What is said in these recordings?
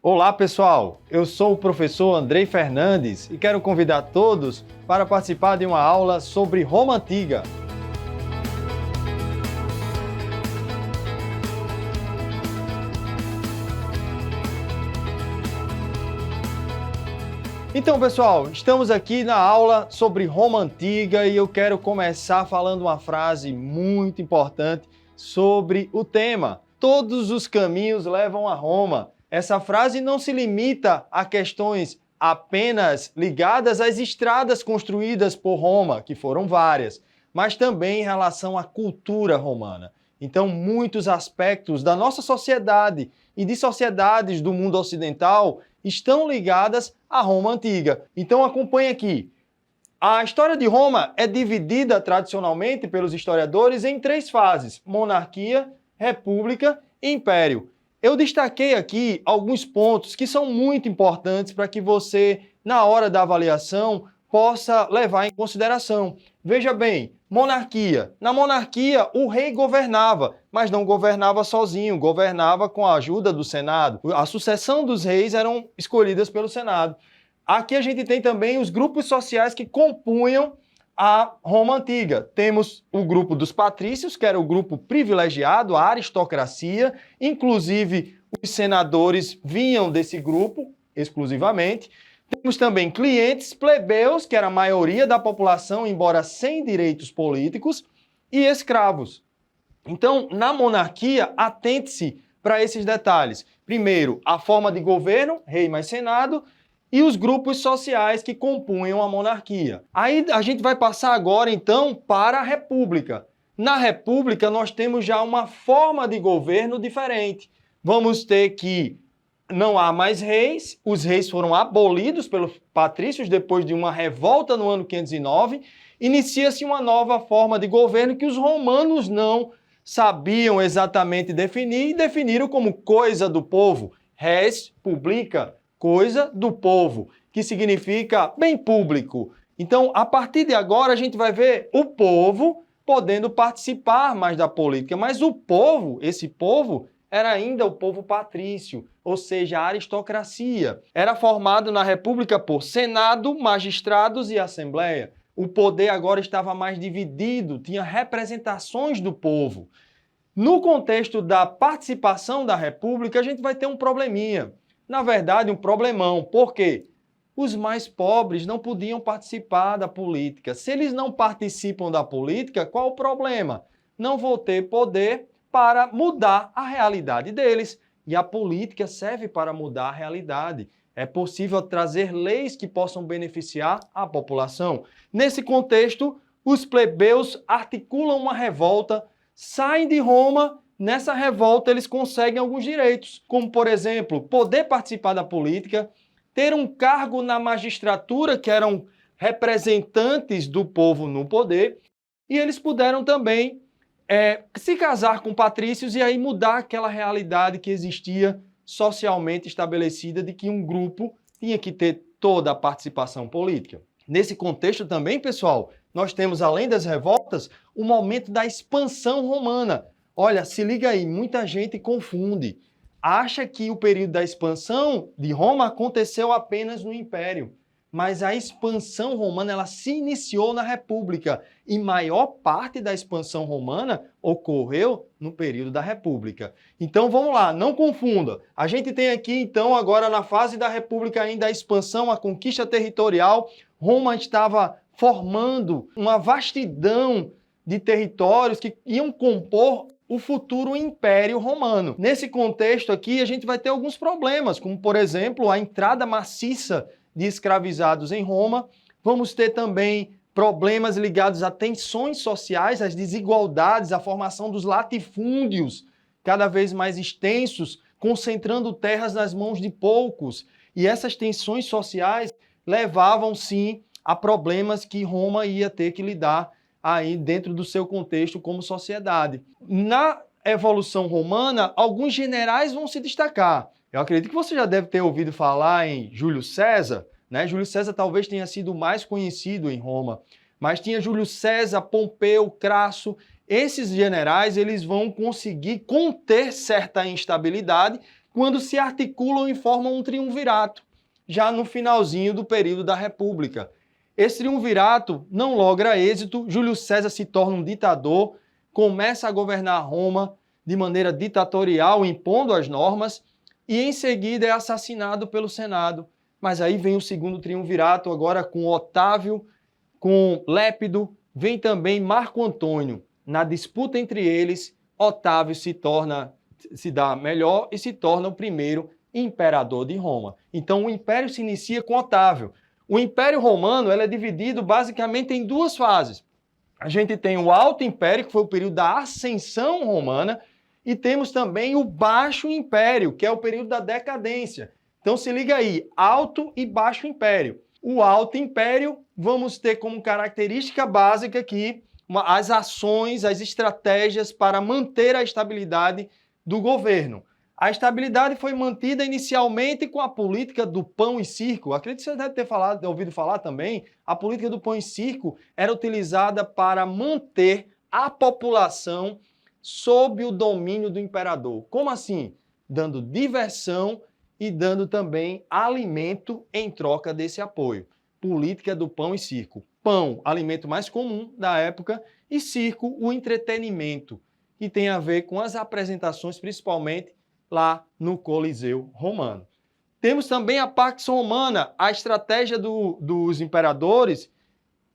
Olá pessoal, eu sou o professor Andrei Fernandes e quero convidar todos para participar de uma aula sobre Roma Antiga. Então pessoal, estamos aqui na aula sobre Roma Antiga e eu quero começar falando uma frase muito importante sobre o tema. Todos os caminhos levam a Roma. Essa frase não se limita a questões apenas ligadas às estradas construídas por Roma, que foram várias, mas também em relação à cultura romana. Então, muitos aspectos da nossa sociedade e de sociedades do mundo ocidental estão ligadas à Roma Antiga. Então, acompanhe aqui. A história de Roma é dividida tradicionalmente pelos historiadores em três fases: monarquia, república e império. Eu destaquei aqui alguns pontos que são muito importantes para que você, na hora da avaliação, possa levar em consideração. Veja bem, monarquia. Na monarquia, o rei governava, mas não governava sozinho, governava com a ajuda do Senado. A sucessão dos reis eram escolhidas pelo Senado. Aqui a gente tem também os grupos sociais que compunham a Roma Antiga. Temos o grupo dos patrícios, que era o grupo privilegiado, a aristocracia, inclusive os senadores vinham desse grupo exclusivamente. Temos também clientes, plebeus, que era a maioria da população, embora sem direitos políticos, e escravos. Então, na monarquia, atente-se para esses detalhes. Primeiro, a forma de governo, rei mais senado, e os grupos sociais que compunham a monarquia. Aí a gente vai passar agora, então, para a república. Na república, nós temos já uma forma de governo diferente. Vamos ter que não há mais reis, os reis foram abolidos pelos patrícios depois de uma revolta no ano 509, inicia-se uma nova forma de governo que os romanos não sabiam exatamente definir e definiram como coisa do povo, res publica, coisa do povo, que significa bem público. Então, a partir de agora, a gente vai ver o povo podendo participar mais da política, mas o povo, esse povo, era ainda o povo patrício, ou seja, a aristocracia. Era formado na República por Senado, magistrados e Assembleia. O poder agora estava mais dividido, tinha representações do povo. No contexto da participação da República, a gente vai ter um probleminha. Na verdade, um problemão. Por quê? Os mais pobres não podiam participar da política. Se eles não participam da política, qual o problema? Não vão ter poder para mudar a realidade deles. E a política serve para mudar a realidade. É possível trazer leis que possam beneficiar a população. Nesse contexto, os plebeus articulam uma revolta, saem de Roma. Nessa revolta, eles conseguem alguns direitos, como, por exemplo, poder participar da política, ter um cargo na magistratura, que eram representantes do povo no poder, e eles puderam também se casar com patrícios e aí mudar aquela realidade que existia socialmente estabelecida de que um grupo tinha que ter toda a participação política. Nesse contexto também, pessoal, nós temos, além das revoltas, o momento da expansão romana. Olha, se liga aí, muita gente confunde. Acha que o período da expansão de Roma aconteceu apenas no Império. Mas a expansão romana ela se iniciou na República e maior parte da expansão romana ocorreu no período da República. Então vamos lá, não confunda. A gente tem aqui então agora na fase da República ainda a expansão, a conquista territorial. Roma estava formando uma vastidão de territórios que iam compor o futuro Império Romano. Nesse contexto aqui, a gente vai ter alguns problemas, como, por exemplo, a entrada maciça de escravizados em Roma. Vamos ter também problemas ligados a tensões sociais, às desigualdades, a formação dos latifúndios cada vez mais extensos, concentrando terras nas mãos de poucos. E essas tensões sociais levavam, sim, a problemas que Roma ia ter que lidar aí dentro do seu contexto como sociedade. Na evolução romana, alguns generais vão se destacar. Eu acredito que você já deve ter ouvido falar em Júlio César, né? Júlio César talvez tenha sido o mais conhecido em Roma, mas tinha Júlio César, Pompeu, Crasso. Esses generais eles vão conseguir conter certa instabilidade quando se articulam e formam um triunvirato, já no finalzinho do período da República. Esse triunvirato não logra êxito, Júlio César se torna um ditador, começa a governar Roma de maneira ditatorial, impondo as normas, e em seguida é assassinado pelo Senado. Mas aí vem o segundo triunvirato, agora com Otávio, com Lépido, vem também Marco Antônio. Na disputa entre eles, Otávio se dá melhor e se torna o primeiro imperador de Roma. Então o império se inicia com Otávio. O Império Romano é dividido basicamente em duas fases. A gente tem o Alto Império, que foi o período da ascensão romana, e temos também o Baixo Império, que é o período da decadência. Então se liga aí, Alto e Baixo Império. O Alto Império, vamos ter como característica básica aqui as ações, as estratégias para manter a estabilidade do governo. A estabilidade foi mantida inicialmente com a política do pão e circo. Acredito que você deve ter ouvido falar também. A política do pão e circo era utilizada para manter a população sob o domínio do imperador. Como assim? Dando diversão e dando também alimento em troca desse apoio. Política do pão e circo. Pão, alimento mais comum da época, e circo, o entretenimento, que tem a ver com as apresentações, principalmente lá no Coliseu Romano. Temos também a Pax Romana, a estratégia dos imperadores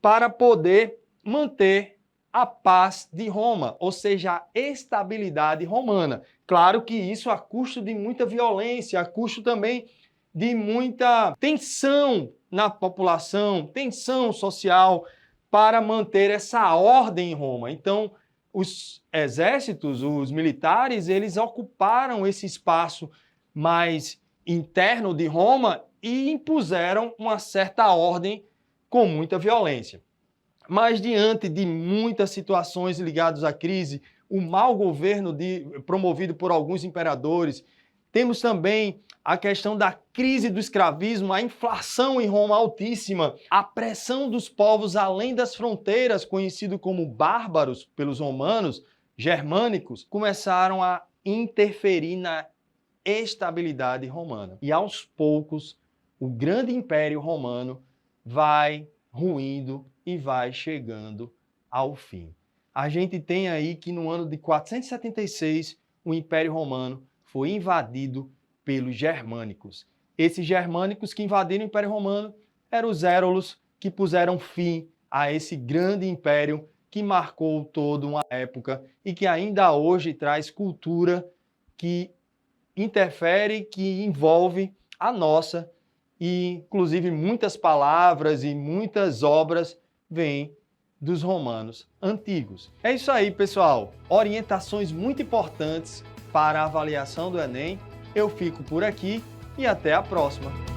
para poder manter a paz de Roma, ou seja, a estabilidade romana. Claro que isso a custo de muita violência, a custo também de muita tensão na população, tensão social, para manter essa ordem em Roma. Então, os exércitos, os militares, eles ocuparam esse espaço mais interno de Roma e impuseram uma certa ordem com muita violência. Mas diante de muitas situações ligadas à crise, o mau governo promovido por alguns imperadores, temos também a questão da crise do escravismo, a inflação em Roma altíssima, a pressão dos povos além das fronteiras, conhecido como bárbaros pelos romanos, germânicos, começaram a interferir na estabilidade romana. E aos poucos, o grande império romano vai ruindo e vai chegando ao fim. A gente tem aí que no ano de 476, o Império Romano foi invadido pelos germânicos. Esses germânicos que invadiram o Império Romano eram os érulos que puseram fim a esse grande império que marcou toda uma época e que ainda hoje traz cultura que interfere, que envolve a nossa, e inclusive muitas palavras e muitas obras vêm dos romanos antigos. É isso aí, pessoal. Orientações muito importantes para a avaliação do Enem. Eu fico por aqui e até a próxima.